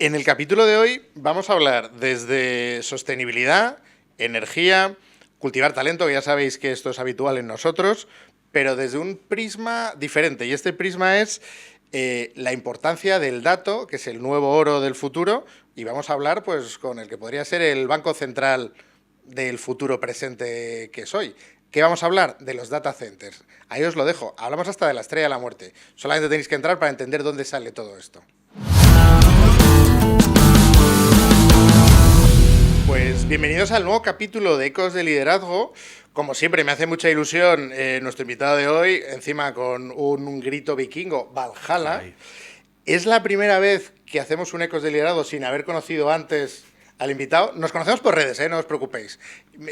En el capítulo de hoy vamos a hablar desde sostenibilidad, energía, cultivar talento, que ya sabéis que esto es habitual en nosotros, pero desde un prisma diferente. Y este prisma es la importancia del dato, que es el nuevo oro del futuro, y vamos a hablar pues con el que podría ser el banco central del futuro presente que es hoy. ¿Qué vamos a hablar? De los data centers. Ahí os lo dejo. Hablamos hasta de la estrella de la muerte. Solamente tenéis que entrar para entender dónde sale todo esto. Pues bienvenidos al nuevo capítulo de Ecos de Liderazgo. Como siempre, me hace mucha ilusión nuestro invitado de hoy, encima con un grito vikingo, Valhalla. Ay. Es la primera vez que hacemos un Ecos de Liderazgo sin haber conocido antes al invitado. Nos conocemos por redes, no os preocupéis.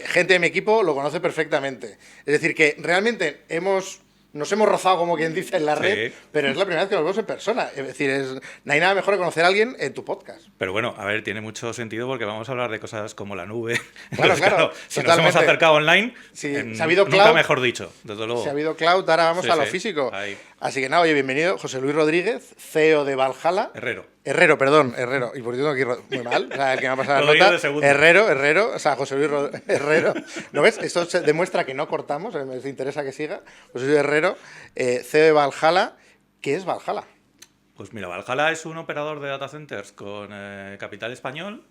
Gente de mi equipo lo conoce perfectamente. Es decir, que realmente nos hemos rozado, como quien dice, en la red, pero es la primera vez que nos vemos en persona. Es decir, no hay nada mejor que conocer a alguien en tu podcast. Pero bueno, a ver, tiene mucho sentido porque vamos a hablar de cosas como la nube. Claro, Entonces, claro. Si nos hemos acercado online, sí, se ha habido cloud, nunca mejor dicho, desde luego. Si ha habido cloud, ahora vamos a lo físico. Ahí. Así que nada, oye, bienvenido, José Luis Rodríguez, CEO de Valhalla. Herrero. Y por cierto, aquí muy mal, o sea, el que me ha pasado la nota. Herrero, o sea, José Luis Herrero. ¿No ves? Esto demuestra que no cortamos, me interesa que siga. José Luis Herrero, CEO de Valhalla. ¿Qué es Valhalla? Pues mira, Valhalla es un operador de data centers con capital español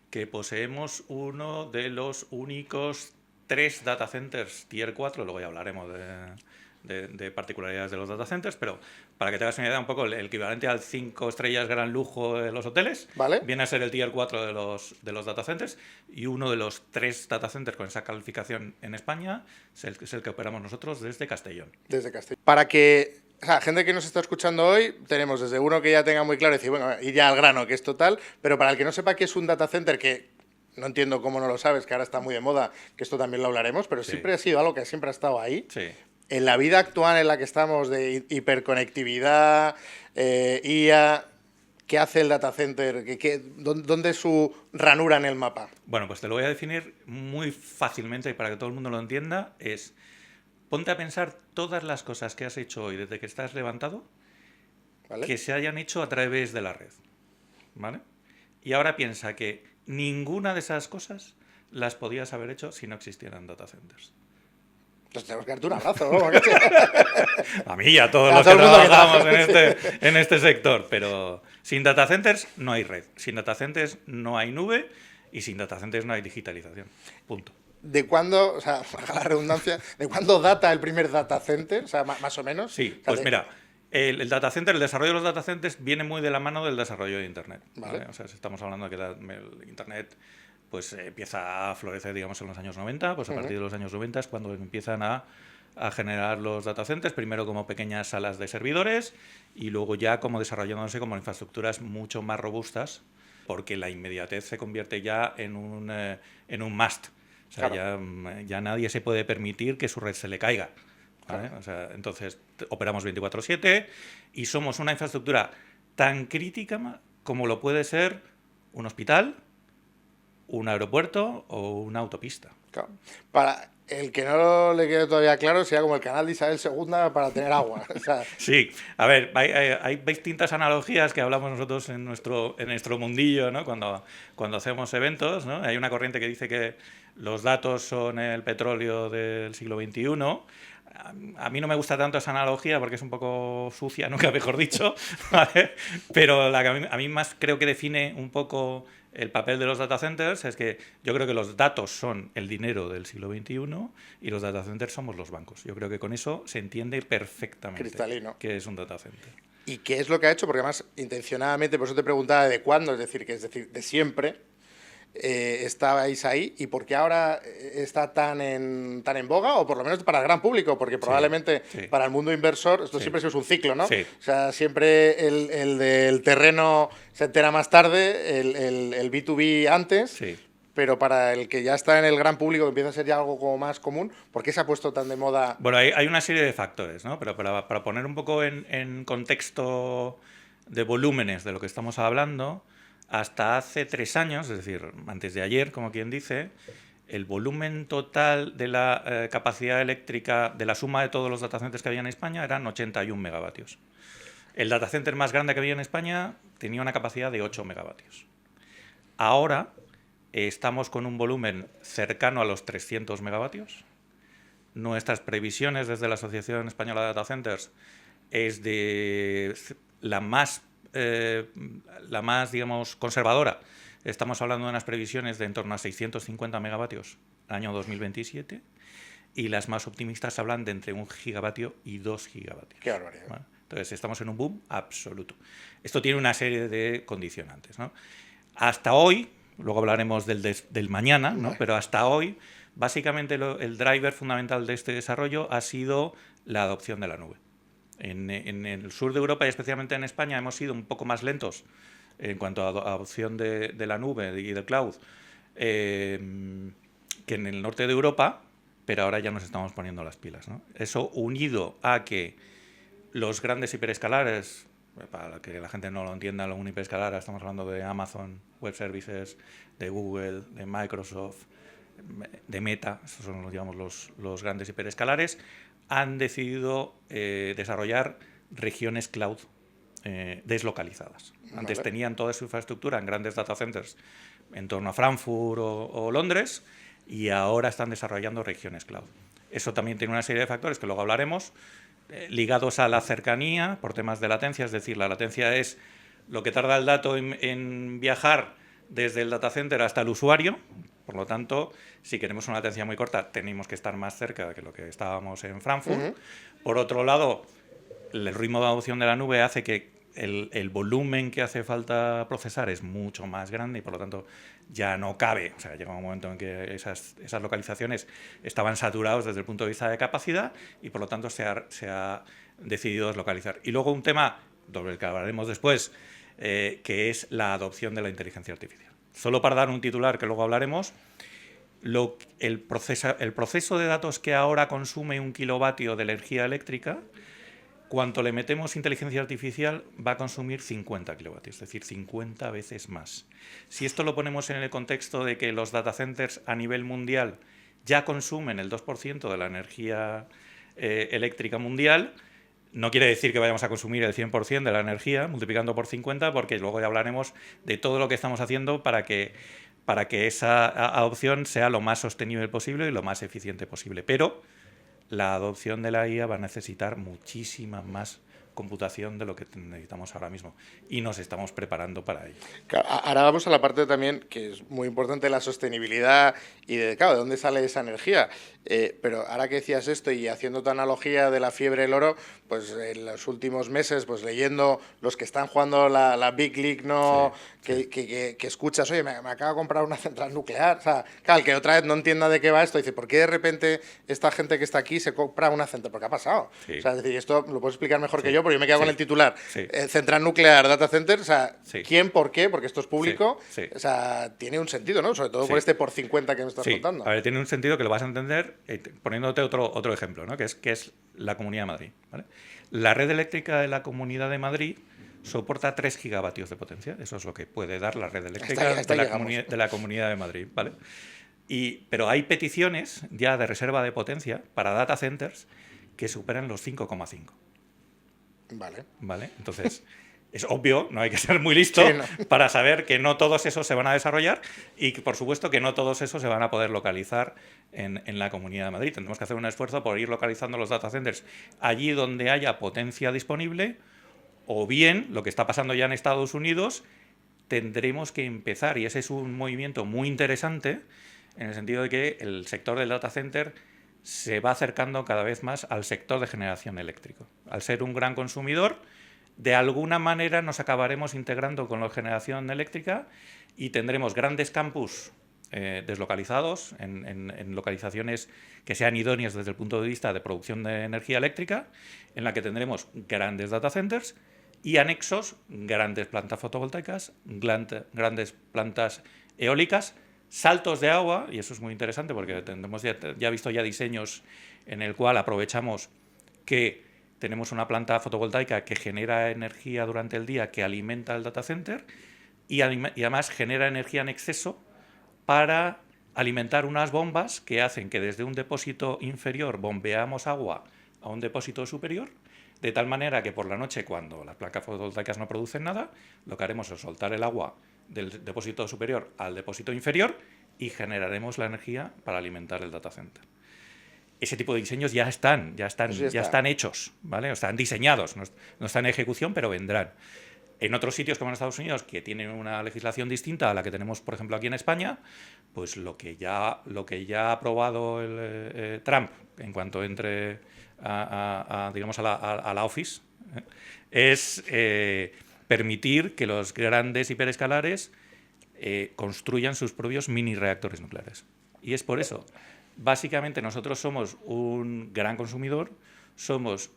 que poseemos uno de los únicos 3 data centers Tier 4, luego ya hablaremos de particularidades de los data centers, pero para que te hagas una idea, un poco el equivalente al 5 estrellas gran lujo de los hoteles, ¿vale? Viene a ser el Tier 4 de los data centers, y uno de los 3 data centers con esa calificación en España es el que operamos nosotros desde Castellón. Desde Castellón. Para que, o sea, gente que nos está escuchando hoy, tenemos desde uno que ya tenga muy claro, decir, bueno, ir ya al grano, que es total, pero para el que no sepa qué es un data center, que no entiendo cómo no lo sabes, que ahora está muy de moda, que esto también lo hablaremos, pero siempre ha sido algo que siempre ha estado ahí. Sí. En la vida actual en la que estamos de hiperconectividad, IA, ¿qué hace el data center? ¿Dónde es su ranura en el mapa? Bueno, pues te lo voy a definir muy fácilmente y para que todo el mundo lo entienda, es ponte a pensar todas las cosas que has hecho hoy desde que estás levantado, ¿vale?, que se hayan hecho a través de la red, ¿vale? Y ahora piensa que ninguna de esas cosas las podías haber hecho si no existieran data centers. Pues tenemos que darte un abrazo, ¿no? A mí y a todos los que trabajamos en este sector. Pero sin data centers no hay red. Sin data centers no hay nube. Y sin data centers no hay digitalización. Punto. ¿De cuándo, o sea, baja la redundancia, de cuándo data el primer data center? O sea, más o menos. Sí, pues mira, el data center, el desarrollo de los data centers viene muy de la mano del desarrollo de Internet. ¿Vale? O sea, si estamos hablando de que el Internet pues empieza a florecer, digamos, en los años 90, pues a partir de los años 90 es cuando empiezan a generar los data centers, primero como pequeñas salas de servidores y luego ya como desarrollándose como infraestructuras mucho más robustas, porque la inmediatez se convierte ya en un must. O sea, claro, ya nadie se puede permitir que su red se le caiga, ¿vale? Claro. O sea, entonces operamos 24/7 y somos una infraestructura tan crítica como lo puede ser un hospital, un aeropuerto o una autopista. Claro. Para el que no le quede todavía claro, sería como el canal de Isabel II para tener agua. O sea... Sí, a ver, hay distintas analogías que hablamos nosotros en nuestro mundillo, ¿no? Cuando hacemos eventos, ¿no? Hay una corriente que dice que los datos son el petróleo del siglo XXI. A mí no me gusta tanto esa analogía porque es un poco sucia, nunca mejor dicho, ¿vale? Pero la que a mí más creo que define un poco el papel de los data centers es que yo creo que los datos son el dinero del siglo XXI y los data centers somos los bancos. Yo creo que con eso se entiende perfectamente cristalino qué es un data center. ¿Y qué es lo que ha hecho? Porque además, intencionadamente, por eso te preguntaba de cuándo, es decir, de siempre estabais ahí, y por qué ahora está tan en boga, o por lo menos para el gran público, porque probablemente para el mundo inversor esto siempre es un ciclo, ¿no? Sí. O sea, siempre el del terreno se entera más tarde, el B2B antes. Sí. Pero para el que ya está en el gran público, que empieza a ser ya algo como más común, ¿por qué se ha puesto tan de moda? Bueno, hay una serie de factores, ¿no? Pero para poner un poco en contexto de volúmenes de lo que estamos hablando, hasta hace 3 años, es decir, antes de ayer, como quien dice, el volumen total de la capacidad eléctrica de la suma de todos los data centers que había en España eran 81 megavatios. El data center más grande que había en España tenía una capacidad de 8 megavatios. Ahora estamos con un volumen cercano a los 300 megavatios. Nuestras previsiones desde la Asociación Española de Data Centers es de la más, digamos, conservadora. Estamos hablando de unas previsiones de en torno a 650 megavatios el año 2027 y las más optimistas hablan de entre 1 gigavatio y 2 gigavatios. Qué barbaridad. ¿Vale? Entonces, estamos en un boom absoluto. Esto tiene una serie de condicionantes, ¿no? Hasta hoy, luego hablaremos del mañana, ¿no? Pero hasta hoy, básicamente el driver fundamental de este desarrollo ha sido la adopción de la nube. En el sur de Europa y especialmente en España hemos sido un poco más lentos en cuanto a adopción de la nube y del cloud que en el norte de Europa, pero ahora ya nos estamos poniendo las pilas, ¿no? Eso unido a que los grandes hiperescalares, para que la gente no lo entienda, un hiperescalar, estamos hablando de Amazon Web Services, de Google, de Microsoft, de Meta, esos son digamos, los grandes hiperescalares, han decidido desarrollar regiones cloud deslocalizadas. Antes tenían toda su infraestructura en grandes data centers en torno a Frankfurt o Londres y ahora están desarrollando regiones cloud. Eso también tiene una serie de factores que luego hablaremos, ligados a la cercanía por temas de latencia, es decir, la latencia es lo que tarda el dato en viajar desde el data center hasta el usuario. Por lo tanto, si queremos una latencia muy corta, tenemos que estar más cerca que lo que estábamos en Frankfurt. Por otro lado, el ritmo de adopción de la nube hace que el volumen que hace falta procesar es mucho más grande y por lo tanto ya no cabe. O sea, llega un momento en que esas localizaciones estaban saturados desde el punto de vista de capacidad y por lo tanto se ha decidido deslocalizar. Y luego un tema sobre el que hablaremos después, que es la adopción de la inteligencia artificial. Solo para dar un titular que luego hablaremos, el proceso de datos que ahora consume 1 kilovatio de energía eléctrica, cuanto le metemos inteligencia artificial, va a consumir 50 kilovatios, es decir, 50 veces más. Si esto lo ponemos en el contexto de que los data centers a nivel mundial ya consumen el 2% de la energía eléctrica mundial, no quiere decir que vayamos a consumir el 100% de la energía, multiplicando por 50, porque luego ya hablaremos de todo lo que estamos haciendo para que esa adopción sea lo más sostenible posible y lo más eficiente posible. Pero la adopción de la IA va a necesitar muchísima más computación de lo que necesitamos ahora mismo y nos estamos preparando para ello. Claro, ahora vamos a la parte también que es muy importante, la sostenibilidad y de dónde sale esa energía. Pero ahora que decías esto y haciendo tu analogía de la fiebre del oro, pues en los últimos meses, pues leyendo los que están jugando la Big League, ¿no? Sí, que escuchas, oye, me acabo de comprar una central nuclear. O sea, claro, el que otra vez no entienda de qué va esto, dice, ¿por qué de repente esta gente que está aquí se compra una central? ¿Por qué ha pasado? Sí. O sea, es decir, esto lo puedes explicar mejor que yo, porque yo me quedo con el titular. Sí. Central nuclear, data center, o sea, ¿quién, por qué? Porque esto es público. O sea, tiene un sentido, ¿no? Sobre todo por este por 50 que me estás contando. A ver, tiene un sentido que lo vas a entender poniéndote otro ejemplo, ¿no? que es la Comunidad de Madrid, ¿vale? La red eléctrica de la Comunidad de Madrid soporta 3 gigavatios de potencia. Eso es lo que puede dar la red eléctrica de la Comunidad de Madrid, ¿vale? Pero hay peticiones ya de reserva de potencia para data centers que superan los 5,5. Vale. Entonces, es obvio, no hay que ser muy listo para saber que no todos esos se van a desarrollar y que, por supuesto, que no todos esos se van a poder localizar en la Comunidad de Madrid. Tendremos que hacer un esfuerzo por ir localizando los data centers allí donde haya potencia disponible, o bien, lo que está pasando ya en Estados Unidos, tendremos que empezar, y ese es un movimiento muy interesante, en el sentido de que el sector del data center se va acercando cada vez más al sector de generación eléctrica. Al ser un gran consumidor, de alguna manera nos acabaremos integrando con la generación eléctrica y tendremos grandes campus deslocalizados en localizaciones que sean idóneas desde el punto de vista de producción de energía eléctrica, en la que tendremos grandes data centers y anexos, grandes plantas fotovoltaicas, grandes plantas eólicas, saltos de agua, y eso es muy interesante porque hemos ya visto diseños en el cual aprovechamos que tenemos una planta fotovoltaica que genera energía durante el día que alimenta el data center y además genera energía en exceso para alimentar unas bombas que hacen que desde un depósito inferior bombeamos agua a un depósito superior. de tal manera que por la noche, cuando las placas fotovoltaicas no producen nada, lo que haremos es soltar el agua del depósito superior al depósito inferior y generaremos la energía para alimentar el data center. Ese tipo de diseños ya están hechos, ¿vale? O están diseñados, no están en ejecución, pero vendrán. En otros sitios como en Estados Unidos, que tienen una legislación distinta a la que tenemos, por ejemplo, aquí en España, pues lo que ya ha aprobado Trump en cuanto entre digamos a la Office, es permitir que los grandes hiperescalares construyan sus propios mini reactores nucleares. Y es por eso. Básicamente nosotros somos un gran consumidor, somos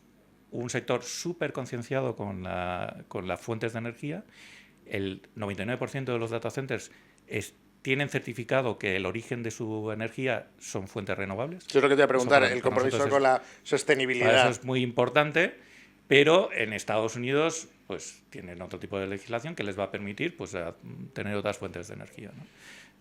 un sector súper concienciado con las fuentes de energía. El 99% de los data centers tienen certificado que el origen de su energía son fuentes renovables. Yo es lo que te voy a preguntar, el compromiso con la sostenibilidad. Eso es muy importante, pero en Estados Unidos pues tienen otro tipo de legislación que les va a permitir pues, tener otras fuentes de energía, ¿no?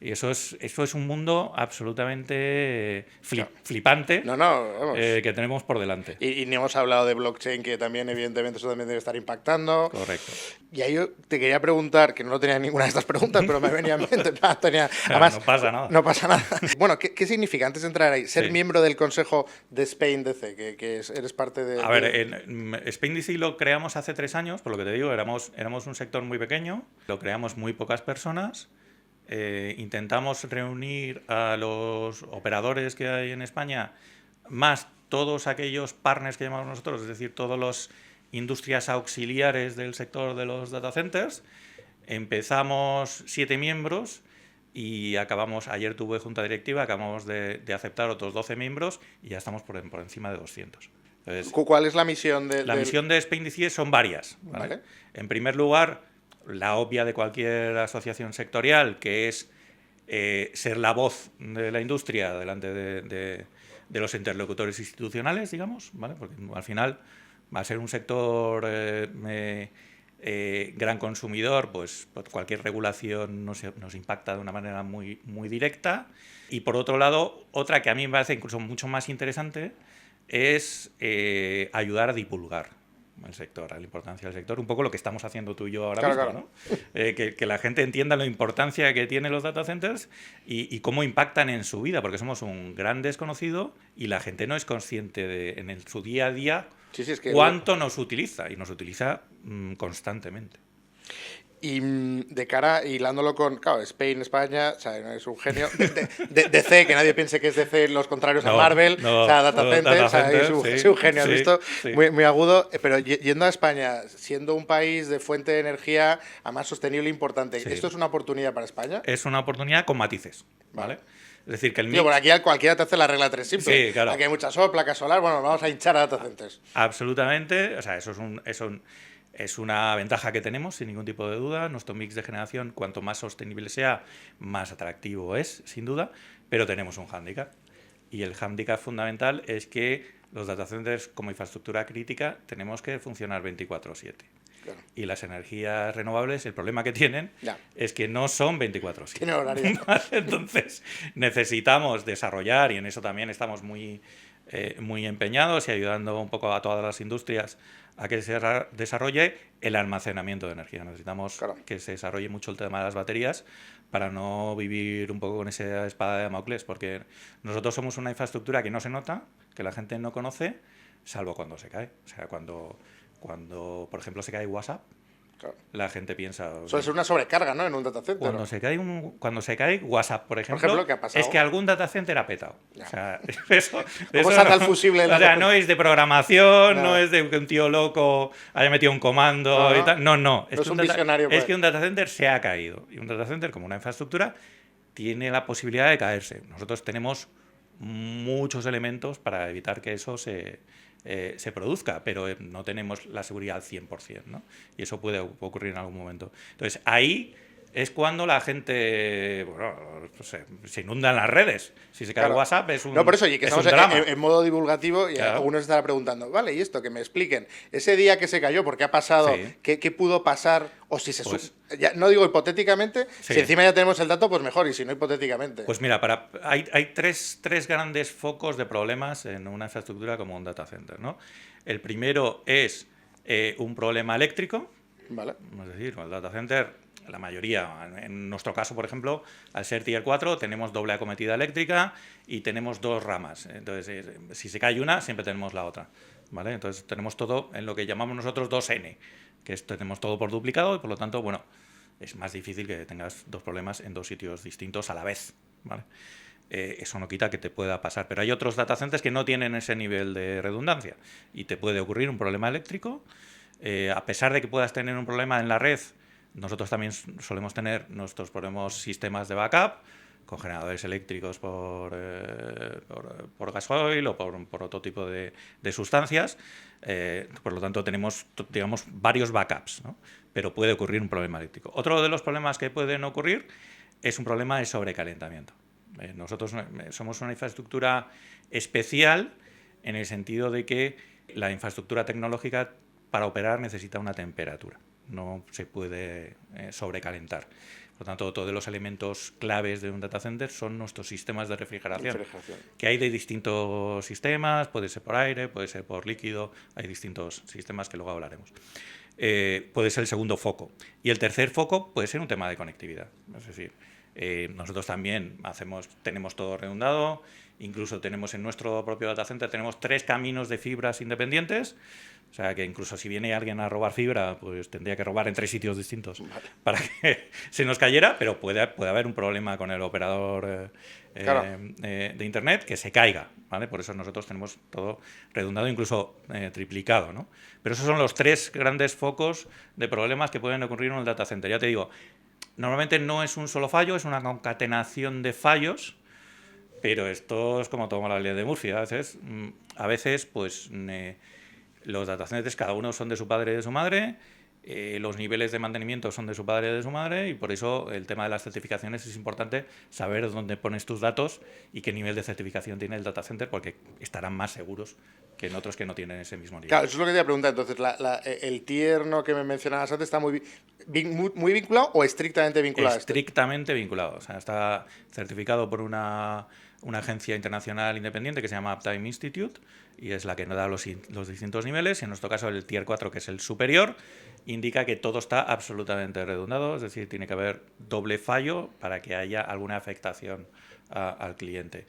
Y eso es un mundo absolutamente flipante que tenemos por delante. Y ni hemos hablado de blockchain, que también, evidentemente, eso también debe estar impactando. Correcto. Y ahí yo te quería preguntar, que no tenía ninguna de estas preguntas, pero me venía en mente. Además, no pasa nada. No pasa nada. Bueno, ¿qué significa, antes de entrar ahí, ser miembro del consejo de Spain DC, que eres parte de... A ver, en Spain DC lo creamos hace 3 años, por lo que te digo, éramos un sector muy pequeño, lo creamos muy pocas personas. Intentamos reunir a los operadores que hay en España, más todos aquellos partners que llamamos nosotros, es decir, todas las industrias auxiliares del sector de los data centers. Empezamos 7 miembros y ayer tuve junta directiva, acabamos de aceptar otros 12 miembros y ya estamos por encima de 200. Entonces, ¿cuál es la misión de...? La misión de Spain DC son varias, ¿vale? En primer lugar, la obvia de cualquier asociación sectorial, que es ser la voz de la industria delante de los interlocutores institucionales, digamos, ¿vale? Porque al final va a ser un sector gran consumidor, pues cualquier regulación nos impacta de una manera muy, muy directa. Y por otro lado, otra que a mí me parece incluso mucho más interesante es ayudar a divulgar el sector, a la importancia del sector, un poco lo que estamos haciendo tú y yo ahora mismo, ¿no? Que la gente entienda la importancia que tienen los data centers y cómo impactan en su vida, porque somos un gran desconocido y la gente no es consciente en su día a día cuánto nos utiliza, y nos utiliza constantemente. Y de cara, hilándolo con, claro, Spain, España, o sea, es un genio. DC, que nadie piense que es DC los contrarios a Marvel, o sea, Data Center, o sea, es un genio, ¿has visto? Sí. Muy, muy agudo. Pero yendo a España, siendo un país de fuente de energía a más sostenible e importante, ¿esto es una oportunidad para España? Es una oportunidad con matices, ¿vale? Es decir, que el mix... Por aquí cualquiera te hace la regla 3 simple. Sí, claro. Aquí hay mucha sol, placas solar, bueno, vamos a hinchar a Data Centers. Absolutamente, o sea, eso es una ventaja que tenemos, sin ningún tipo de duda. Nuestro mix de generación, cuanto más sostenible sea, más atractivo es, sin duda, pero tenemos un hándicap. Y el hándicap fundamental es que los data centers, como infraestructura crítica, tenemos que funcionar 24/7. Claro. Y las energías renovables, el problema que tienen es que no son 24/7. Tiene horario. Entonces, necesitamos desarrollar, y en eso también estamos muy empeñados y ayudando un poco a todas las industrias a que se desarrolle el almacenamiento de energía. Necesitamos que se desarrolle mucho el tema de las baterías para no vivir un poco con esa espada de Damocles, porque nosotros somos una infraestructura que no se nota, que la gente no conoce, salvo cuando se cae. O sea, cuando por ejemplo, se cae WhatsApp, la gente piensa... Suele ser una sobrecarga, ¿no?, en un data center. Cuando se cae WhatsApp, por ejemplo, ¿qué ha pasado? Es que algún data center ha petado. O sea, ¿Cómo salta el fusible? O sea, no es de programación, no es de que un tío loco haya metido un comando y tal. No. Es un visionario. Es que un data center se ha caído. Y un data center, como una infraestructura, tiene la posibilidad de caerse. Nosotros tenemos muchos elementos para evitar que eso se produzca, pero no tenemos la seguridad al 100%, ¿no? Y eso puede ocurrir en algún momento. Entonces, ahí es cuando la gente, bueno, se inunda en las redes. Si se cae el WhatsApp es un drama. No, por eso, y que estamos en modo divulgativo y algunos estarán preguntando, vale, y esto, que me expliquen, ese día que se cayó, ¿por qué ha pasado? ¿Qué pudo pasar? O si se... ya, no digo hipotéticamente, si encima ya tenemos el dato, pues mejor, y si no hipotéticamente. Pues mira, hay tres grandes focos de problemas en una infraestructura como un data center, ¿no? El primero es un problema eléctrico. Vale. Es decir, el data center, la mayoría, en nuestro caso, por ejemplo, al ser Tier 4, tenemos doble acometida eléctrica y tenemos dos ramas. Entonces, si se cae una, siempre tenemos la otra. ¿Vale? Entonces, tenemos todo en lo que llamamos nosotros 2N, que tenemos todo por duplicado y, por lo tanto, bueno, es más difícil que tengas dos problemas en dos sitios distintos a la vez. ¿Vale? Eso no quita que te pueda pasar. Pero hay otros data centers que no tienen ese nivel de redundancia y te puede ocurrir un problema eléctrico. A pesar de que puedas tener un problema en la red, nosotros también solemos tener nuestros propios sistemas de backup con generadores eléctricos por gasoil o por otro tipo de sustancias. Por lo tanto, tenemos, digamos, varios backups, ¿no? Pero puede ocurrir un problema eléctrico. Otro de los problemas que pueden ocurrir es un problema de sobrecalentamiento. Nosotros somos una infraestructura especial en el sentido de que la infraestructura tecnológica para operar necesita una temperatura. No se puede sobrecalentar. Por lo tanto, todos los elementos claves de un data center son nuestros sistemas de refrigeración. Que hay de distintos sistemas, puede ser por aire, puede ser por líquido, hay distintos sistemas que luego hablaremos. Puede ser el segundo foco. Y el tercer foco puede ser un tema de conectividad. Es decir, nosotros también tenemos todo redundado, incluso tenemos en nuestro propio data center, tenemos 3 caminos de fibras independientes, o sea que incluso si viene alguien a robar fibra, pues tendría que robar en 3 sitios distintos para que se nos cayera, pero puede haber un problema con el operador de Internet que se caiga, ¿vale? Por eso nosotros tenemos todo redundado, incluso triplicado, ¿no? Pero esos son los 3 grandes focos de problemas que pueden ocurrir en el data center. Ya te digo, normalmente no es un solo fallo, es una concatenación de fallos, pero esto es como tomar la ley de Murphy. A veces pues, los data centers cada uno son de su padre y de su madre, los niveles de mantenimiento son de su padre y de su madre, y por eso el tema de las certificaciones es importante saber dónde pones tus datos y qué nivel de certificación tiene el data center, porque estarán más seguros que en otros que no tienen ese mismo nivel. Claro, eso es lo que te iba a preguntar. Entonces, ¿el tierno que me mencionabas antes está muy vinculado o estrictamente vinculado? Estrictamente vinculado. O sea, está certificado por una agencia internacional independiente que se llama Uptime Institute y es la que nos da los distintos niveles. Y en nuestro caso, el Tier 4, que es el superior, indica que todo está absolutamente redundado, es decir, tiene que haber doble fallo para que haya alguna afectación al cliente.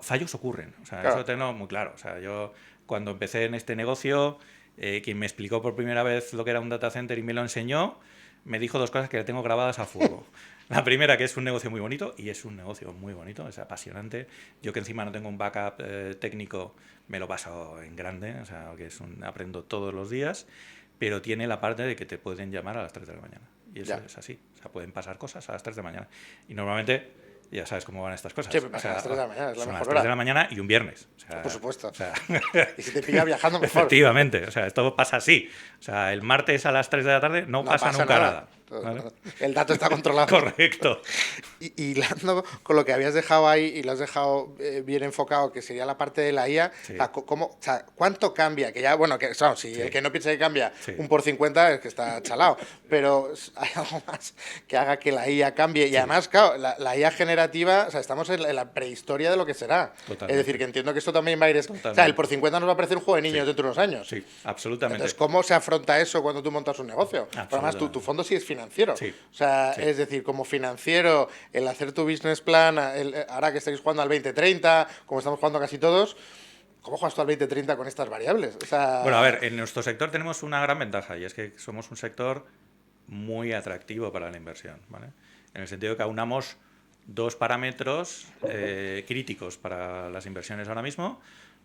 Fallos ocurren, o sea, claro. Eso tengo muy claro. O sea, yo cuando empecé en este negocio, quien me explicó por primera vez lo que era un data center y me lo enseñó, me dijo 2 cosas que le tengo grabadas a fuego. La primera, que es un negocio muy bonito, y es un negocio muy bonito, es apasionante. Yo que encima no tengo un backup técnico, me lo paso en grande, o sea, que aprendo todos los días, pero tiene la parte de que te pueden llamar a las 3 de la mañana. Y eso es así, o sea, pueden pasar cosas a las 3 de la mañana. Y normalmente, ya sabes cómo van estas cosas. Sí, pero a las 3 de la mañana, es la mejor hora. A las 3 de la mañana y un viernes. O sea, por supuesto. O sea, y si te pilla viajando, mejor. Efectivamente, o sea, esto pasa así. O sea, el martes a las 3 de la tarde no pasa nunca nada. ¿Vale? El dato está controlado. Correcto. Y hilando con lo que habías dejado ahí y lo has dejado bien enfocado, que sería la parte de la IA, sí. ¿Cuánto cambia? Que ya, bueno, que si el que no piensa que cambia un por 50 es que está chalado, pero hay algo más que haga que la IA cambie. Y además, claro, la IA generativa, o sea, estamos en la prehistoria de lo que será. Totalmente. Es decir, que entiendo que esto también va a ir... O sea, el por 50 nos va a parecer un juego de niños dentro de unos años. Sí, absolutamente. Entonces, ¿cómo se afronta eso cuando tú montas un negocio? Además, tu fondo sí es financiero. Sí. O sea, es decir, como financiero, el hacer tu business plan, ahora que estáis jugando al 2030, como estamos jugando casi todos, ¿cómo juegas tú al 2030 con estas variables? O sea... Bueno, a ver, en nuestro sector tenemos una gran ventaja y es que somos un sector muy atractivo para la inversión, ¿vale? En el sentido de que aunamos 2 parámetros críticos para las inversiones ahora mismo.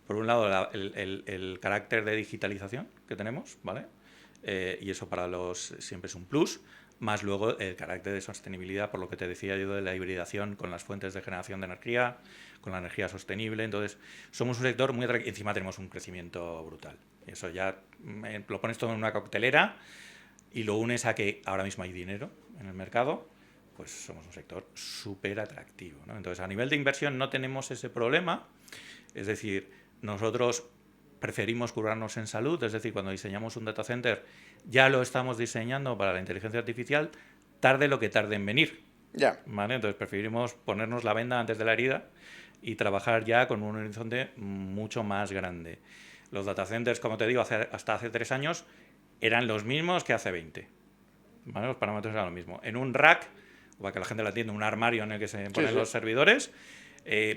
Por un lado, el carácter de digitalización que tenemos, ¿vale? Y eso para siempre es un plus, más luego el carácter de sostenibilidad, por lo que te decía yo de la hibridación con las fuentes de generación de energía, con la energía sostenible. Entonces, somos un sector muy atractivo y encima tenemos un crecimiento brutal. Eso ya lo pones todo en una coctelera y lo unes a que ahora mismo hay dinero en el mercado, pues somos un sector súper atractivo, ¿no? Entonces, a nivel de inversión no tenemos ese problema, es decir, nosotros preferimos curarnos en salud, es decir, cuando diseñamos un data center ya lo estamos diseñando para la inteligencia artificial, tarde lo que tarde en venir. Ya. ¿Vale? Entonces preferimos ponernos la venda antes de la herida y trabajar ya con un horizonte mucho más grande. los data centers, como te digo, hasta hace 3 años eran los mismos que hace 20. ¿Vale? Los parámetros eran los mismos. En un rack, para que la gente lo entienda, un armario en el que se ponen los servidores,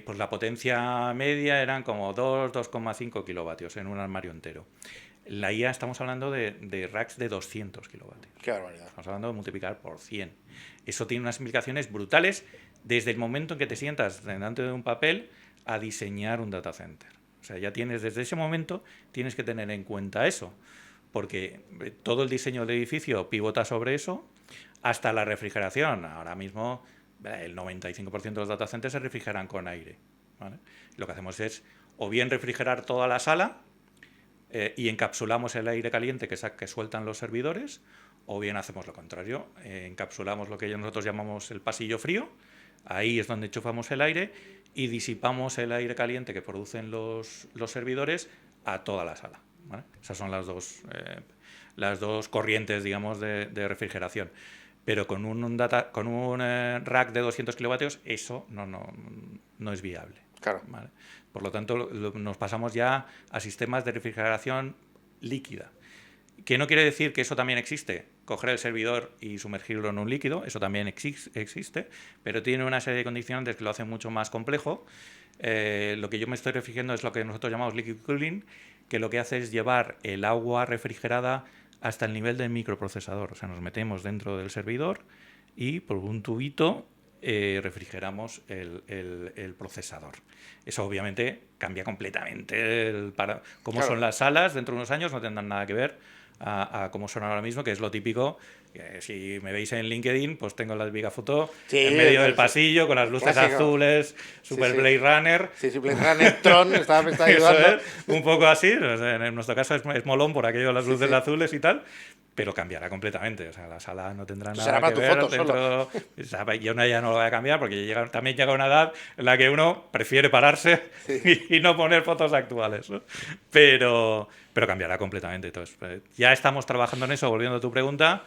pues la potencia media eran como 2,5 kilovatios en un armario entero. La IA estamos hablando de racks de 200 kilovatios. Qué barbaridad. Estamos hablando de multiplicar por 100. Eso tiene unas implicaciones brutales desde el momento en que te sientas delante de un papel a diseñar un data center. O sea, ya tienes, desde ese momento, tienes que tener en cuenta eso, porque todo el diseño del edificio pivota sobre eso, hasta la refrigeración. Ahora mismo el 95% de los data centers se refrigeran con aire, ¿vale? Lo que hacemos es o bien refrigerar toda la sala y encapsulamos el aire caliente que sueltan los servidores, o bien hacemos lo contrario, encapsulamos lo que nosotros llamamos el pasillo frío, ahí es donde enchufamos el aire y disipamos el aire caliente que producen los servidores a toda la sala, ¿vale? Esas son las dos corrientes, digamos, de refrigeración. Pero con un rack de 200 kilovatios eso no es viable. Claro. ¿Vale? Por lo tanto, nos pasamos ya a sistemas de refrigeración líquida. Que no quiere decir que eso también existe. Coger el servidor y sumergirlo en un líquido, eso también existe, pero tiene una serie de condicionantes que lo hacen mucho más complejo. Lo que yo me estoy refiriendo es lo que nosotros llamamos liquid cooling, que lo que hace es llevar el agua refrigerada hasta el nivel del microprocesador. O sea, nos metemos dentro del servidor y por un tubito refrigeramos el procesador. Eso obviamente cambia completamente cómo son las salas. Dentro de unos años no tendrán nada que ver a cómo son ahora mismo, que es lo típico. Si me veis en LinkedIn, pues tengo la vigafoto en medio del pasillo con las luces azules, Super Blade Runner. Sí, Blade Runner, Tron, me está ayudando. Un poco así, en nuestro caso es molón por aquello de las luces azules y tal, pero cambiará completamente. O sea, la sala no tendrá nada será para que tu ver. foto solo. Yo ya no lo voy a cambiar porque también llega una edad en la que uno prefiere pararse y no poner fotos actuales, ¿no? Pero cambiará completamente. Entonces, ya estamos trabajando en eso, volviendo a tu pregunta.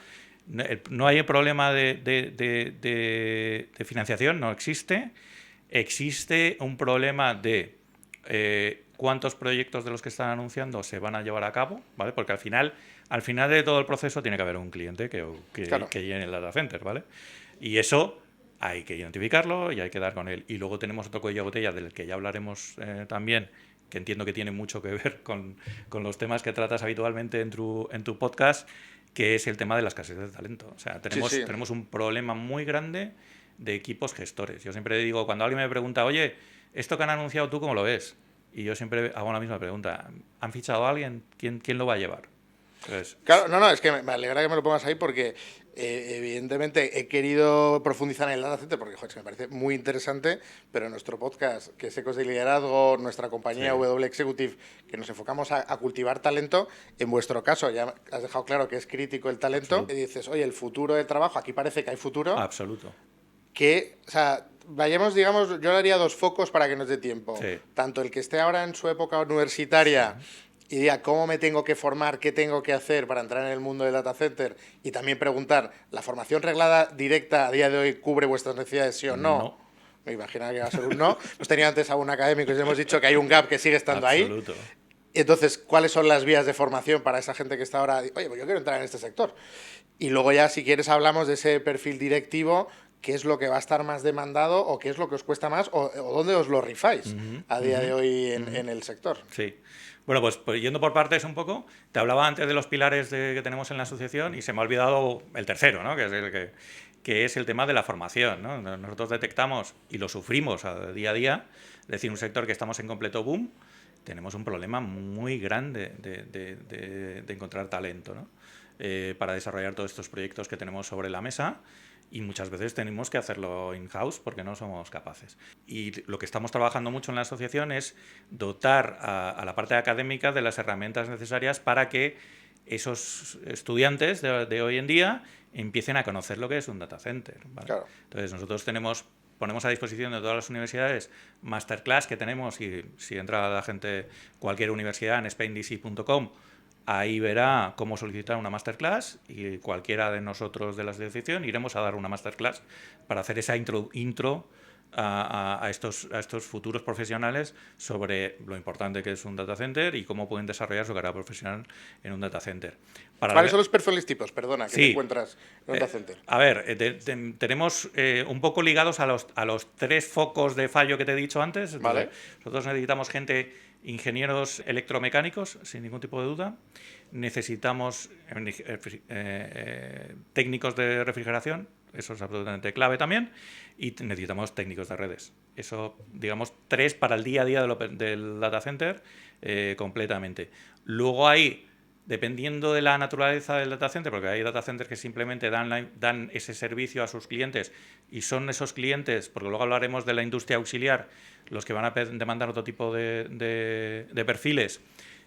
No hay problema de financiación, no existe. Existe un problema de cuántos proyectos de los que están anunciando se van a llevar a cabo, ¿vale? Porque al final de todo el proceso tiene que haber un cliente que llene el data center, ¿vale? Y eso hay que identificarlo y hay que dar con él. Y luego tenemos otro cuello de botella del que ya hablaremos también, que entiendo que tiene mucho que ver con los temas que tratas habitualmente en tu podcast, que es el tema de la escasez de talento. O sea, tenemos un problema muy grande de equipos gestores. Yo siempre digo, cuando alguien me pregunta, oye, ¿esto que han anunciado tú cómo lo ves? Y yo siempre hago la misma pregunta. ¿Han fichado a alguien? ¿Quién lo va a llevar? Entonces, claro, es que me alegra que me lo pongas ahí porque evidentemente he querido profundizar en el data center porque me parece muy interesante, pero nuestro podcast, que es Ecos de Liderazgo, nuestra compañía W Executive, que nos enfocamos a cultivar talento, en vuestro caso ya has dejado claro que es crítico el talento. Absoluto. Y dices, oye, el futuro del trabajo, aquí parece que hay futuro. Absoluto. O sea, vayamos, digamos, yo le haría 2 focos para que nos dé tiempo. Sí. Tanto el que esté ahora en su época universitaria y diga cómo me tengo que formar, qué tengo que hacer para entrar en el mundo del data center, y también preguntar, ¿la formación reglada directa a día de hoy cubre vuestras necesidades, sí o no? Me imaginaba que iba a ser un no. Hemos tenido antes a un académico y hemos dicho que hay un gap que sigue estando Absoluto. Ahí. Entonces, ¿cuáles son las vías de formación para esa gente que está ahora? Oye, pues yo quiero entrar en este sector. Y luego ya, si quieres, hablamos de ese perfil directivo, qué es lo que va a estar más demandado o qué es lo que os cuesta más o dónde os lo rifáis a día de hoy en el sector. Sí. Bueno, pues yendo por partes un poco, te hablaba antes de los pilares que tenemos en la asociación y se me ha olvidado el tercero, ¿no? que es el tema de la formación, ¿no? Nosotros detectamos y lo sufrimos día a día, es decir, un sector que estamos en completo boom, tenemos un problema muy grande de encontrar talento, ¿no? Para desarrollar todos estos proyectos que tenemos sobre la mesa. Y muchas veces tenemos que hacerlo in-house porque no somos capaces. Y lo que estamos trabajando mucho en la asociación es dotar a la parte académica de las herramientas necesarias para que esos estudiantes de hoy en día empiecen a conocer lo que es un data center, ¿vale? Claro. Entonces nosotros ponemos a disposición de todas las universidades masterclass que tenemos, y si entra la gente, cualquier universidad en spaindc.com, ahí verá cómo solicitar una masterclass, y cualquiera de nosotros de la asociación iremos a dar una masterclass para hacer esa intro a estos futuros profesionales sobre lo importante que es un data center y cómo pueden desarrollar su carrera profesional en un data center. ¿Cuáles son los perfiles tipos, perdona, que te Sí. encuentras en un data center? A ver, tenemos un poco ligados a los 3 focos de fallo que te he dicho antes. Entonces, Vale. nosotros necesitamos gente, ingenieros electromecánicos, sin ningún tipo de duda. Necesitamos técnicos de refrigeración, eso es absolutamente clave también. Y necesitamos técnicos de redes. Eso, digamos, 3 para el día a día del data center completamente. Luego hay, dependiendo de la naturaleza del data center, porque hay data centers que simplemente dan ese servicio a sus clientes y son esos clientes, porque luego hablaremos de la industria auxiliar, los que van a demandar otro tipo de perfiles,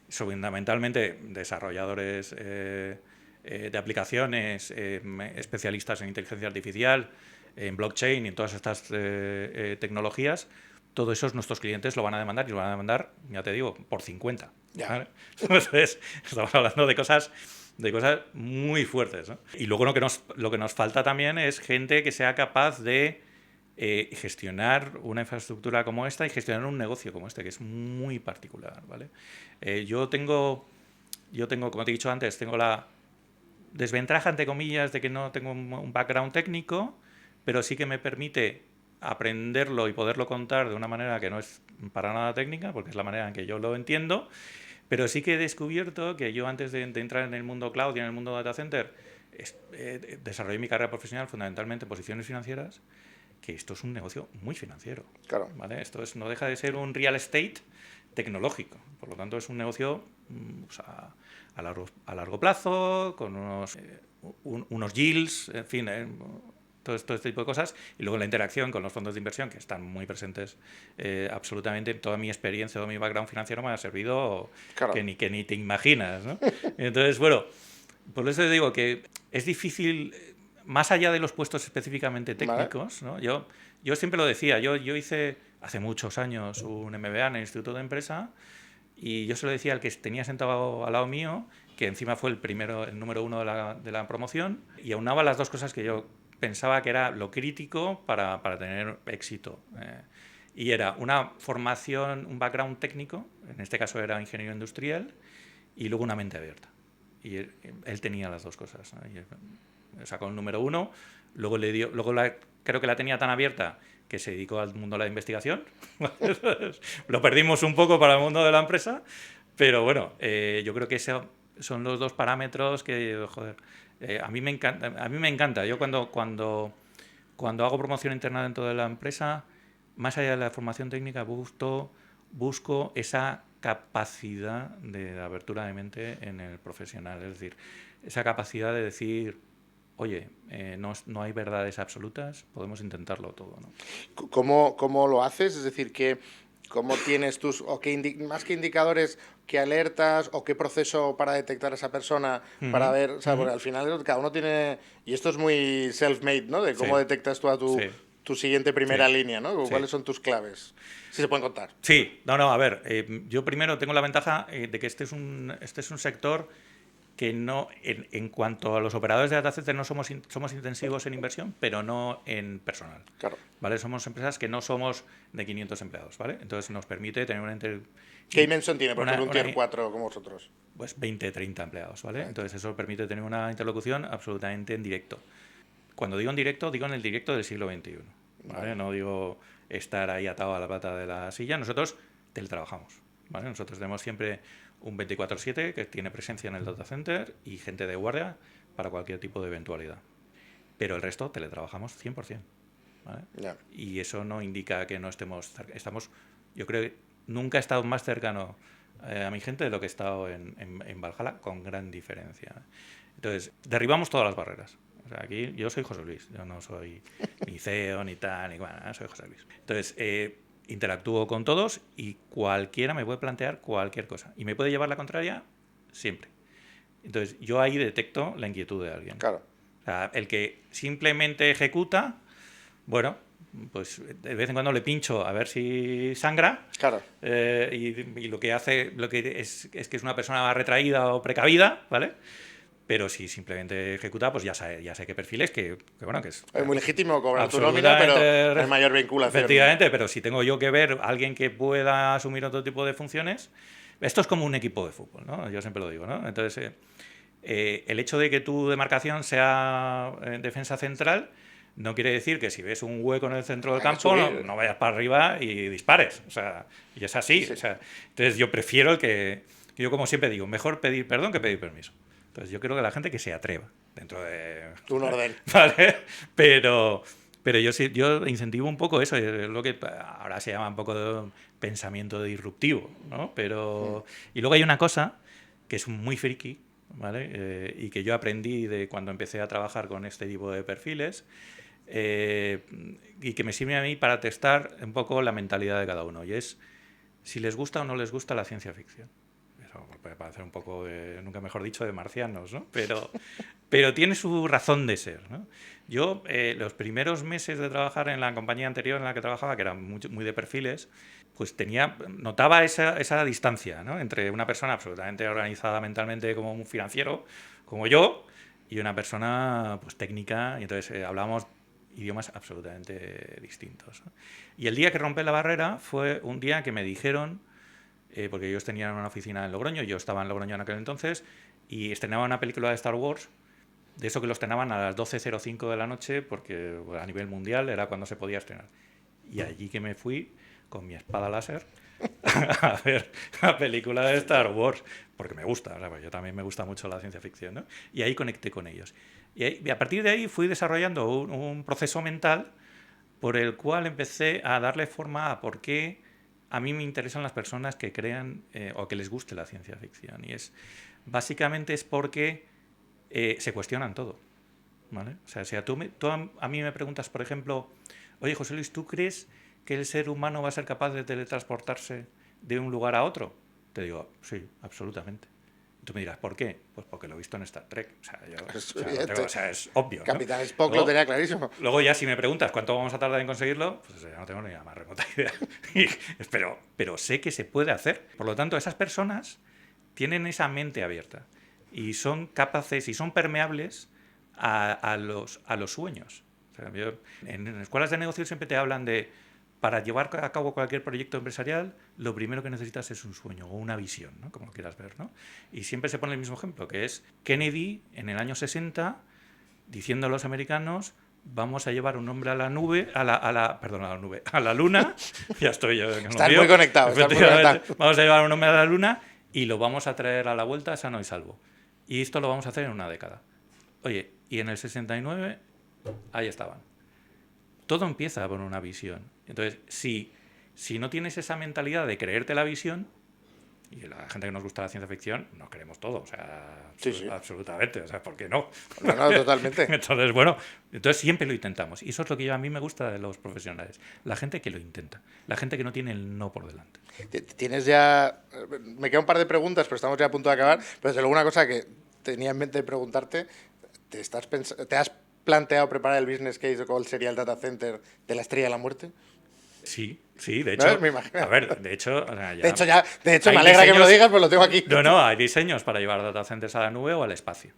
fundamentalmente desarrolladores de aplicaciones, especialistas en inteligencia artificial, en blockchain y en todas estas tecnologías. Todo eso nuestros clientes lo van a demandar y lo van a demandar, ya te digo, por 50. ¿Vale? Entonces, estamos hablando de cosas muy fuertes, ¿no? Y luego lo que nos falta también es gente que sea capaz de gestionar una infraestructura como esta y gestionar un negocio como este, que es muy particular, ¿vale? Yo tengo, como te he dicho antes, tengo la desventaja, entre comillas, de que no tengo un background técnico, pero sí que me permite aprenderlo y poderlo contar de una manera que no es para nada técnica, porque es la manera en que yo lo entiendo, pero sí que he descubierto que yo antes de entrar en el mundo cloud y en el mundo data center, desarrollé mi carrera profesional fundamentalmente en posiciones financieras, que esto es un negocio muy financiero. Claro. ¿Vale? Esto no deja de ser un real estate tecnológico. Por lo tanto, es un negocio a largo plazo, con unos yields, en fin, todo este tipo de cosas. Y luego la interacción con los fondos de inversión, que están muy presentes absolutamente. Toda mi experiencia, todo mi background financiero me ha servido Claro. que ni te imaginas, ¿no? Entonces, bueno, por eso te digo que es difícil, más allá de los puestos específicamente técnicos, ¿no? Yo siempre lo decía, yo hice hace muchos años un MBA en el Instituto de Empresa y yo se lo decía al que tenía sentado al lado mío, que encima fue el número 1 de la promoción, y aunaba las dos cosas que yo pensaba que era lo crítico para tener éxito. Y era una formación, un background técnico, en este caso era ingeniero industrial, y luego una mente abierta. Y él tenía las dos cosas, ¿no? Y sacó el número 1, luego creo que la tenía tan abierta que se dedicó al mundo de la investigación. Lo perdimos un poco para el mundo de la empresa, pero bueno, yo creo que esos son los 2 parámetros que, joder, a mí me encanta. Yo cuando hago promoción interna dentro de la empresa, más allá de la formación técnica, busco esa capacidad de abertura de mente en el profesional. Es decir, esa capacidad de decir, oye, no hay verdades absolutas, podemos intentarlo todo, ¿no? ¿Cómo lo haces? Es decir, ¿cómo tienes tus, o más que indicadores, qué alertas o qué proceso para detectar a esa persona, para ver, o sea, porque al final cada uno tiene, y esto es muy self-made, ¿no? De cómo detectas tú a tu siguiente primera línea, ¿no? ¿Cuáles son tus claves? Si se pueden contar. Sí, a ver, yo primero tengo la ventaja de que este es un sector que no, en cuanto a los operadores de data center, no somos intensivos en inversión, pero no en personal. Claro. ¿Vale? Somos empresas que no somos de 500 empleados, ¿vale? Entonces nos permite tener una... ¿Qué dimensión tiene, por ejemplo, un Tier 4 como vosotros? Pues 20, 30 empleados, ¿vale? Entonces eso permite tener una interlocución absolutamente en directo. Cuando digo en directo, digo en el directo del siglo XXI, ¿vale? No digo estar ahí atado a la pata de la silla. Nosotros teletrabajamos, ¿vale? Nosotros tenemos siempre un 24/7 que tiene presencia en el data center y gente de guardia para cualquier tipo de eventualidad. Pero el resto teletrabajamos 100%. ¿Vale? Yeah. Y eso no indica que no estemos... Yo creo que nunca he estado más cercano a mi gente de lo que he estado en Valhalla, con gran diferencia. Entonces, derribamos todas las barreras. O sea, aquí yo soy José Luis, yo no soy ni CEO ni tal, ni bueno, soy José Luis. Entonces, interactúo con todos y cualquiera me puede plantear cualquier cosa. Y me puede llevar la contraria siempre. Entonces, yo ahí detecto la inquietud de alguien. Claro. O sea, el que simplemente ejecuta, bueno, pues de vez en cuando le pincho a ver si sangra. Claro. Y lo que hace es que es una persona retraída o precavida, ¿vale? Pero si simplemente ejecuta, pues ya sé qué perfiles, bueno, que es muy legítimo cobrar tu nómina, pero hay mayor vinculación. Efectivamente, pero si tengo yo que ver a alguien que pueda asumir otro tipo de funciones, esto es como un equipo de fútbol, ¿no? Yo siempre lo digo, ¿no? Entonces, el hecho de que tu demarcación sea defensa central no quiere decir que si ves un hueco en el centro del campo no vayas para arriba y dispares. O sea, y es así. Sí. O sea, entonces yo prefiero yo como siempre digo, mejor pedir perdón que pedir permiso. Entonces yo creo que la gente que se atreva dentro de un orden. ¿Vale? Pero yo incentivo un poco eso, es lo que ahora se llama un poco de pensamiento disruptivo, ¿no? Y luego hay una cosa que es muy friki, ¿vale? Y que yo aprendí de cuando empecé a trabajar con este tipo de perfiles, y que me sirve a mí para testar un poco la mentalidad de cada uno, y es si les gusta o no les gusta la ciencia ficción. Eso puede parecer un poco, nunca mejor dicho, de marcianos, ¿no? Pero tiene su razón de ser, ¿no? Yo, los primeros meses de trabajar en la compañía anterior en la que trabajaba, que era muy de perfiles, pues notaba esa distancia, ¿no? Entre una persona absolutamente organizada mentalmente como un financiero, como yo, y una persona pues técnica, y entonces hablábamos idiomas absolutamente distintos, ¿no? Y el día que rompí la barrera fue un día que me dijeron, porque ellos tenían una oficina en Logroño, yo estaba en Logroño en aquel entonces, y estrenaban una película de Star Wars, de eso que los estrenaban a las 12:05 de la noche, porque a nivel mundial era cuando se podía estrenar. Y allí que me fui con mi espada láser a ver la película de Star Wars, porque me gusta, o sea, pues yo también me gusta mucho la ciencia ficción, ¿no? Y ahí conecté con ellos. Y a partir de ahí fui desarrollando un proceso mental por el cual empecé a darle forma a por qué a mí me interesan las personas que crean o que les guste la ciencia ficción. Y básicamente es porque se cuestionan todo, ¿vale? O sea, si tú a mí me preguntas, por ejemplo, oye, José Luis, ¿tú crees que el ser humano va a ser capaz de teletransportarse de un lugar a otro? Te digo, sí, absolutamente. Y tú me dirás, ¿por qué? Pues porque lo he visto en Star Trek. O sea, es obvio, Capitán ¿no? Spock lo tenía clarísimo. Luego ya si me preguntas cuánto vamos a tardar en conseguirlo, pues ya no tengo ni la más remota idea. pero sé que se puede hacer. Por lo tanto, esas personas tienen esa mente abierta y son capaces y son permeables a los sueños. O sea, en escuelas de negocio siempre te hablan de, para llevar a cabo cualquier proyecto empresarial, lo primero que necesitas es un sueño o una visión, ¿no? Como lo quieras ver, ¿no? Y siempre se pone el mismo ejemplo, que es Kennedy en el año 60 diciendo a los americanos, vamos a llevar un hombre a la nube, a la luna. Ya estoy yo. Estás muy conectado. Vamos a llevar un hombre a la luna y lo vamos a traer a la vuelta sano y salvo. Y esto lo vamos a hacer en una década. Oye, y en el 69, ahí estaban. Todo empieza por una visión. Entonces, si no tienes esa mentalidad de creerte la visión, y la gente que nos gusta la ciencia ficción, nos creemos todo, o sea, sí. Absolutamente, o sea, ¿por qué no? No, totalmente. Entonces, bueno, siempre lo intentamos. Y eso es lo que a mí me gusta de los profesionales. La gente que lo intenta, la gente que no tiene el no por delante. Tienes ya... Me quedan un par de preguntas, pero estamos ya a punto de acabar. Pero desde luego una cosa que tenía en mente preguntarte, ¿te has planteado preparar el business case de cuál sería el data center de la Estrella de la Muerte? Sí, de hecho. ¿No? Me imagino. A ver, de hecho, de hecho me alegra que me lo digas, pues lo tengo aquí. No, hay diseños para llevar data centers a la nube o al espacio.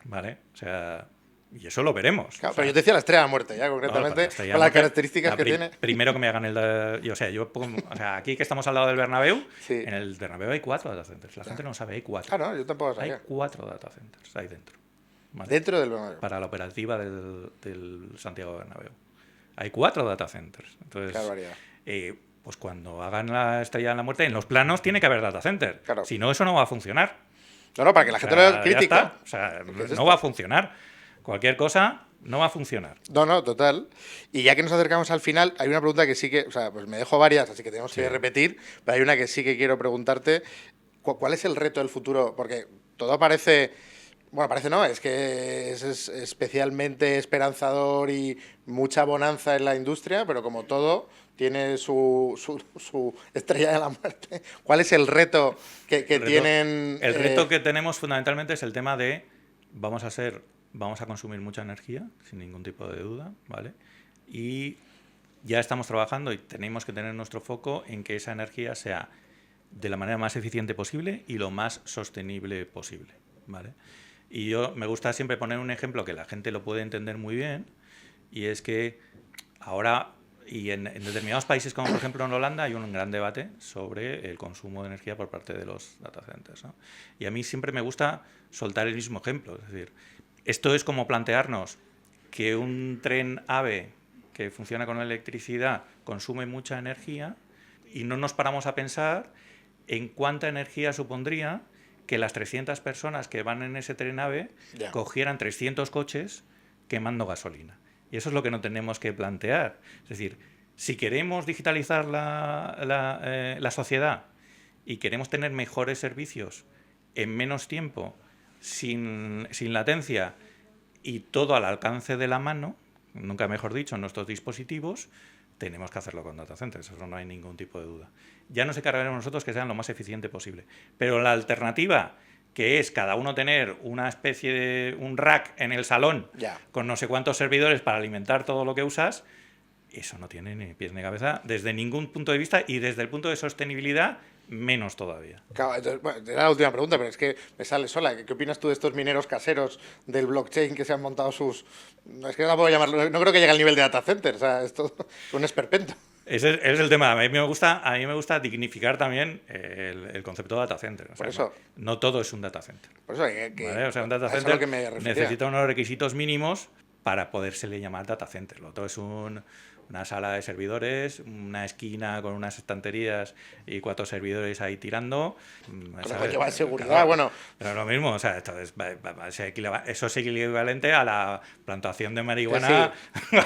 Vale. O sea, y eso lo veremos. Claro, pero yo te decía la Estrella de la Muerte, ya concretamente, con las características que tiene. Primero que me hagan aquí que estamos al lado del Bernabéu, sí. En el Bernabéu hay 4 data centers. La gente no sabe, hay 4. Ah, no, yo tampoco sabía. Hay 4 data centers ahí dentro. ¿Vale? Dentro del Bernabéu. Para la operativa del Santiago Bernabéu. Hay 4 data centers. Entonces, qué barbaridad. Pues cuando hagan la Estrella de la Muerte, en los planos tiene que haber data center. Claro. Si no, eso no va a funcionar. No, para que la gente lo vea crítica. O sea, no va a funcionar. Cualquier cosa no va a funcionar. No, total. Y ya que nos acercamos al final, hay una pregunta que sí que... O sea, pues me dejo varias, así que tenemos que repetir, pero hay una que sí que quiero preguntarte. ¿Cuál es el reto del futuro? Porque todo parece... Bueno, parece no, es que es especialmente esperanzador y mucha bonanza en la industria, pero como todo, tiene su Estrella de la Muerte. ¿Cuál es el reto que tienen? El reto que tenemos fundamentalmente es el tema de vamos a consumir mucha energía, sin ningún tipo de duda, ¿vale? Y ya estamos trabajando y tenemos que tener nuestro foco en que esa energía sea de la manera más eficiente posible y lo más sostenible posible, ¿vale? Y yo me gusta siempre poner un ejemplo que la gente lo puede entender muy bien, y es que ahora, y en determinados países como por ejemplo en Holanda, hay un gran debate sobre el consumo de energía por parte de los data centers, ¿no? Y a mí siempre me gusta soltar el mismo ejemplo. Es decir, esto es como plantearnos que un tren AVE que funciona con electricidad consume mucha energía y no nos paramos a pensar en cuánta energía supondría que las 300 personas que van en ese tren AVE cogieran 300 coches quemando gasolina. Y eso es lo que no tenemos que plantear. Es decir, si queremos digitalizar la sociedad y queremos tener mejores servicios en menos tiempo, sin latencia y todo al alcance de la mano, nunca mejor dicho, en nuestros dispositivos, tenemos que hacerlo con data centers, eso no hay ningún tipo de duda. Ya nos encargaremos nosotros que sean lo más eficiente posible. Pero la alternativa, que es cada uno tener una especie de un rack en el salón con no sé cuántos servidores para alimentar todo lo que usas, eso no tiene ni pies ni cabeza desde ningún punto de vista, y desde el punto de sostenibilidad menos todavía. Claro, entonces, bueno, era la última pregunta, pero es que me sale sola. ¿Qué opinas tú de estos mineros caseros del blockchain que se han montado sus... Es que no puedo llamarlo, no creo que llegue al nivel de data center, o sea, esto es un esperpento. Ese es el tema. A mí me gusta dignificar también el concepto de data center. O sea, por eso, no todo es un data center. Por eso ¿vale? O sea, un data center necesita unos requisitos mínimos para podérsele llamar data center. Lo otro es una sala de servidores, una esquina con unas estanterías y 4 servidores ahí tirando. Pero lleva seguridad, claro, bueno. Pero lo mismo, o sea, eso es equivalente a la plantación de marihuana. Sí.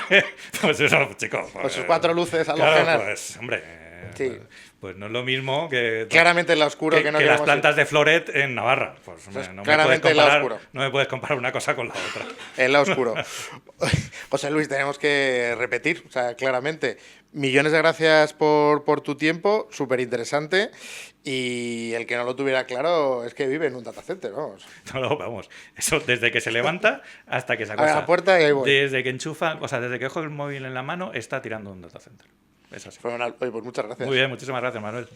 Pues eso, chicos. Con sus 4 luces halógenas. Claro, pues, hombre. Sí. Pues no es lo mismo que... Claramente en la oscuro que no las plantas de Floret en Navarra. Pues, hombre, claramente en la oscuro. No me puedes comparar una cosa con la otra. En la oscuro. José Luis, tenemos que repetir, o sea, claramente, millones de gracias por tu tiempo, súper interesante, y el que no lo tuviera claro es que vive en un data center, vamos. No, vamos, eso desde que se levanta hasta que se acuesta. A la puerta y ahí voy. Desde que enchufa, o sea, desde que coge el móvil en la mano, está tirando un data center. Es así. Oye, pues muchas gracias. Muy bien, muchísimas gracias, Manuel.